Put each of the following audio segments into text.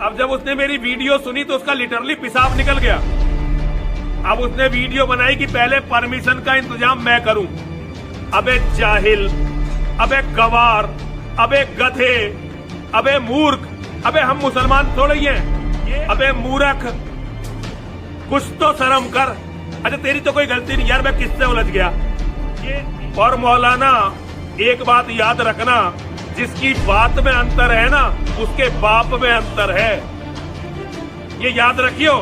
अब जब उसने मेरी वीडियो सुनी तो उसका लिटरली पेशाब निकल गया। अब उसने वीडियो बनाई कि पहले परमिशन का इंतजाम मैं करूं। अबे जाहिल, अबे गवार, अबे गधे, अबे मूर्ख, अबे हम मुसलमान थोड़े ही हैं। अबे मूर्ख, कुछ तो शर्म कर। अच्छा तेरी तो कोई गलती नहीं यार, मैं किससे उलझ गया। और मौलाना एक बात याद रखना, जिसकी बात में अंतर है ना उसके बाप में अंतर है। ये याद रखियो,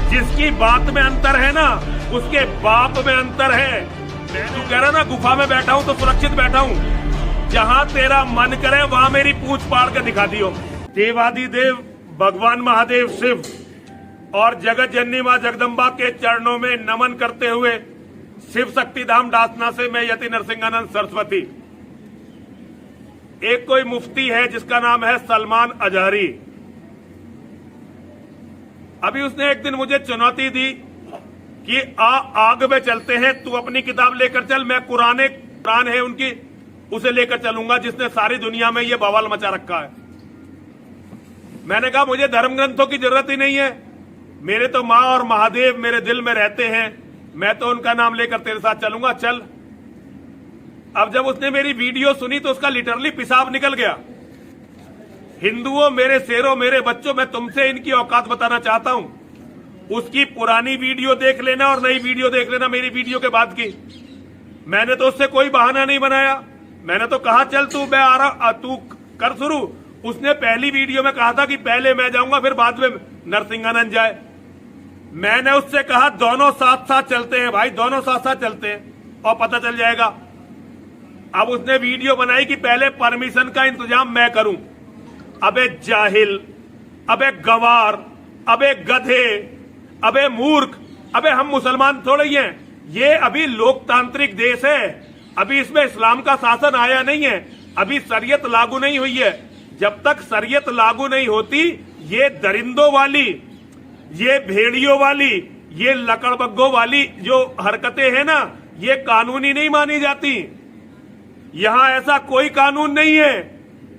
जिसकी बात में अंतर है ना उसके बाप में अंतर है। तू कह रहा ना गुफा में बैठा हूं तो सुरक्षित बैठा हूं, जहां तेरा मन करे वहां मेरी पूंछ पाड़ के दिखा दियो। देवादि देव भगवान महादेव शिव और जगत जननी मां जगदम्बा के चरणों में नमन करते हुए शिव शक्ति धाम डासना से मैं यति नरसिंहानंद सरस्वती। एक कोई मुफ्ती है जिसका नाम है सलमान अजहरी। अभी उसने एक दिन मुझे चुनौती दी कि आग में चलते हैं, तू अपनी किताब लेकर चल, मैं कुरान है उनकी उसे लेकर चलूंगा जिसने सारी दुनिया में ये बवाल मचा रखा है। मैंने कहा मुझे धर्म ग्रंथों की जरूरत ही नहीं है, मेरे तो माँ और महादेव मेरे दिल में रहते हैं, मैं तो उनका नाम लेकर तेरे साथ चलूंगा, चल। अब जब उसने मेरी वीडियो सुनी तो उसका लिटरली पेशाब निकल गया। हिंदुओं, मेरे शेरों, मेरे बच्चों, मैं तुमसे इनकी औकात बताना चाहता हूं। उसकी पुरानी वीडियो देख लेना और नई वीडियो देख लेना मेरी वीडियो के बाद की। मैंने तो उससे कोई बहाना नहीं बनाया, मैंने तो कहा चल तू, मैं आ रहा, तू कर शुरू। उसने पहली वीडियो में कहा था कि पहले मैं जाऊंगा फिर बाद में नरसिंहानंद जाए। मैंने उससे कहा दोनों साथ साथ चलते हैं भाई, दोनों साथ साथ चलते हैं और पता चल जाएगा। अब उसने वीडियो बनाई कि पहले परमिशन का इंतजाम मैं करूं। अबे जाहिल, अबे गवार, अबे गधे, अबे मूर्ख, अबे हम मुसलमान थोड़े ही हैं। ये अभी लोकतांत्रिक देश है, अभी इसमें इस्लाम का शासन आया नहीं है, अभी शरीयत लागू नहीं हुई है। जब तक शरीयत लागू नहीं होती ये दरिंदों वाली, ये भेड़ियों वाली, ये लकड़बग्गों वाली जो हरकतें हैं ना, ये कानूनी नहीं मानी जाती। यहां ऐसा कोई कानून नहीं है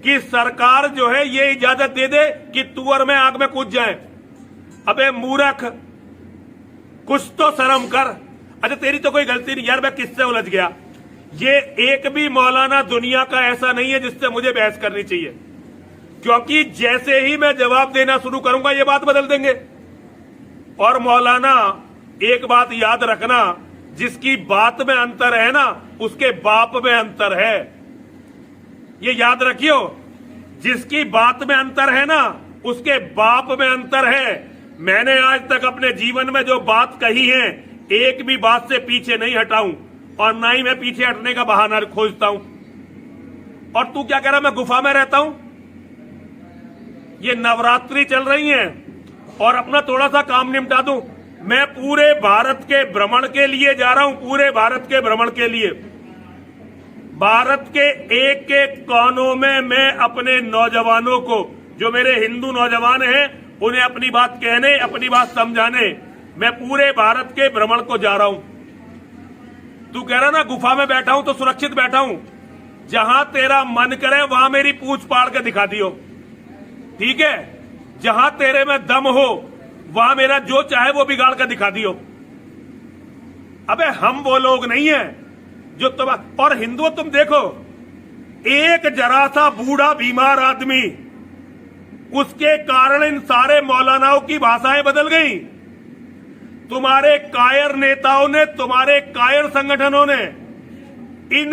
कि सरकार जो है ये इजाजत दे दे कि तू और मैं आग में कूद जाए। अबे मूर्ख, कुछ तो शर्म कर। अच्छा तेरी तो कोई गलती नहीं यार, मैं किससे उलझ गया। ये एक भी मौलाना दुनिया का ऐसा नहीं है जिससे मुझे बहस करनी चाहिए, क्योंकि जैसे ही मैं जवाब देना शुरू करूंगा ये बात बदल देंगे। और मौलाना एक बात याद रखना, जिसकी बात में अंतर है ना उसके बाप में अंतर है। ये याद रखियो, जिसकी बात में अंतर है ना उसके बाप में अंतर है। मैंने आज तक अपने जीवन में जो बात कही है एक भी बात से पीछे नहीं हटाऊं और ना ही मैं पीछे हटने का बहाना खोजता हूं। और तू क्या कह रहा मैं गुफा में रहता हूं? ये नवरात्रि चल रही है और अपना थोड़ा सा काम निपटा दूं। मैं पूरे भारत के भ्रमण के लिए जा रहा हूं, पूरे भारत के भ्रमण के लिए। भारत के एक एक कोनों में मैं अपने नौजवानों को, जो मेरे हिंदू नौजवान हैं, उन्हें अपनी बात कहने, अपनी बात समझाने मैं पूरे भारत के भ्रमण को जा रहा हूं। तू कह रहा ना गुफा में बैठा हूं तो सुरक्षित बैठा हूं, जहां तेरा मन करे वहां मेरी पूंछ पाड़ के दिखा दियो, ठीक है। जहां तेरे में दम हो वहां मेरा जो चाहे वो बिगाड़ कर दिखा दियो। अबे हम वो लोग नहीं है जो तुम, और हिंदू तुम देखो, एक जरा सा बूढ़ा बीमार आदमी, उसके कारण इन सारे मौलानाओं की भाषाएं बदल गई। तुम्हारे कायर नेताओं ने, तुम्हारे कायर संगठनों ने इन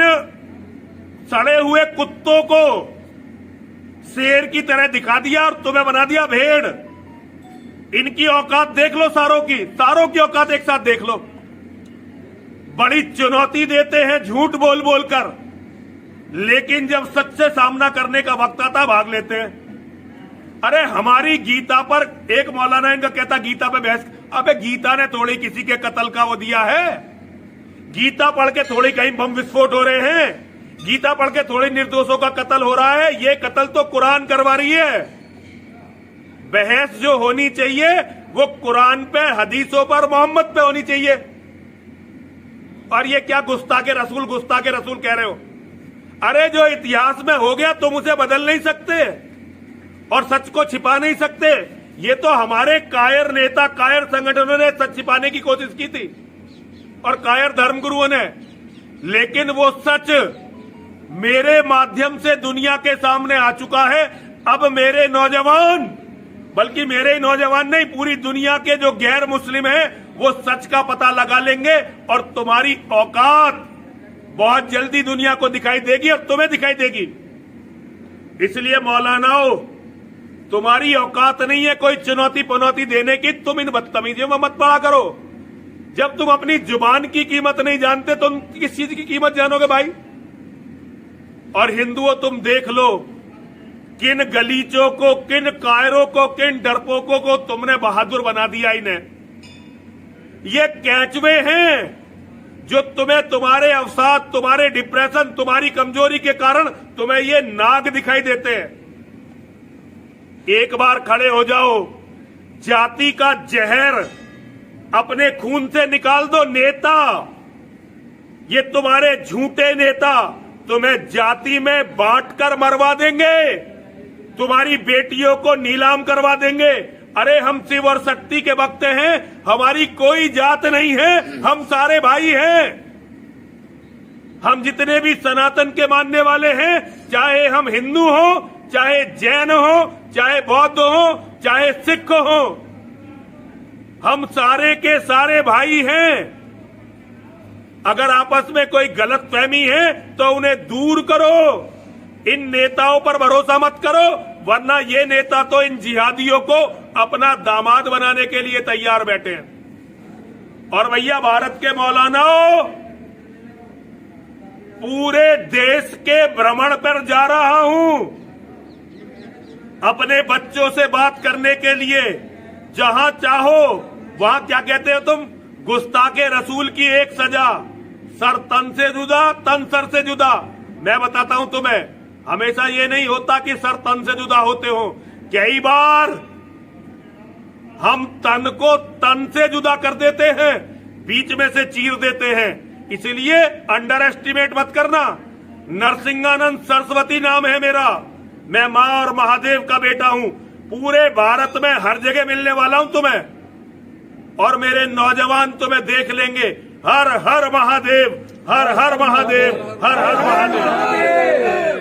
सड़े हुए कुत्तों को शेर की तरह दिखा दिया और तुम्हें बना दिया भेड़। इनकी औकात देख लो, सारों की औकात एक साथ देख लो। बड़ी चुनौती देते हैं झूठ बोल बोलकर, लेकिन जब सच से सामना करने का वक्त आता भाग लेते हैं। अरे हमारी गीता पर एक मौलाना इनका कहता गीता पे बहस। अबे गीता ने थोड़ी किसी के कत्ल का वो दिया है, गीता पढ़ के थोड़ी कहीं बम विस्फोट हो रहे हैं, गीता पढ़ के थोड़ी निर्दोषों का कत्ल हो रहा है। ये कत्ल तो कुरान करवा रही है। बहस जो होनी चाहिए वो कुरान पे, हदीसों पर, मोहम्मद पे होनी चाहिए। और ये क्या गुस्ताखे रसूल कह रहे हो? अरे जो इतिहास में हो गया तुम उसे बदल नहीं सकते। और सच को छिपा नहीं सकते। ये तो हमारे कायर नेता, कायर संगठनों ने सच छिपाने की कोशिश की थी और कायर धर्मगुरुओं ने, लेकिन वो सच मेरे माध्यम से दुनिया के सामने आ चुका है। अब मेरे नौजवान, बल्कि मेरे ही नौजवान नहीं, पूरी दुनिया के जो गैर मुस्लिम हैं वो सच का पता लगा लेंगे और तुम्हारी औकात बहुत जल्दी दुनिया को दिखाई देगी और तुम्हें दिखाई देगी। इसलिए मौलानाओं, तुम्हारी औकात नहीं है कोई चुनौती पनौती देने की। तुम इन बदतमीजियों में मत पड़ा करो। जब तुम अपनी जुबान की कीमत नहीं जानते तुम किस चीज की कीमत जानोगे भाई? और हिंदुओं, तुम देख लो किन गलीचों को, किन कायरों को, किन डरपोकों को तुमने बहादुर बना दिया। इन्हें ये कैचवे हैं जो तुम्हें तुम्हारे अवसाद, तुम्हारे डिप्रेशन, तुम्हारी कमजोरी के कारण तुम्हें ये नाग दिखाई देते हैं। एक बार खड़े हो जाओ, जाति का जहर अपने खून से निकाल दो। नेता, ये तुम्हारे झूठे नेता तुम्हें जाति में बांटकर मरवा देंगे, तुम्हारी बेटियों को नीलाम करवा देंगे। अरे हम शिव और शक्ति के भक्त हैं, हमारी कोई जात नहीं है, हम सारे भाई हैं। हम जितने भी सनातन के मानने वाले हैं, चाहे हम हिंदू हो, चाहे जैन हो, चाहे बौद्ध हो, चाहे सिख हो, हम सारे के सारे भाई हैं। अगर आपस में कोई गलतफहमी है तो उन्हें दूर करो। इन नेताओं पर भरोसा मत करो, वरना ये नेता तो इन जिहादियों को अपना दामाद बनाने के लिए तैयार बैठे हैं। और भैया, भारत के मौलानाओं, पूरे देश के भ्रमण पर जा रहा हूं अपने बच्चों से बात करने के लिए। जहां चाहो वहां, क्या कहते हो तुम, गुस्ताखे रसूल की एक सजा, सर तन से जुदा, तन सर से जुदा। मैं बताता हूं तुम्हें, हमेशा ये नहीं होता कि सर तन से जुदा होते हो। कई बार हम तन को तन से जुदा कर देते हैं, बीच में से चीर देते हैं। इसलिए अंडर एस्टिमेट मत करना। नरसिंहानंद सरस्वती नाम है मेरा, मैं मां और महादेव का बेटा हूं। पूरे भारत में हर जगह मिलने वाला हूं तुम्हें, और मेरे नौजवान तुम्हें देख लेंगे। हर हर महादेव, हर हर महादेव, हर हर महादेव।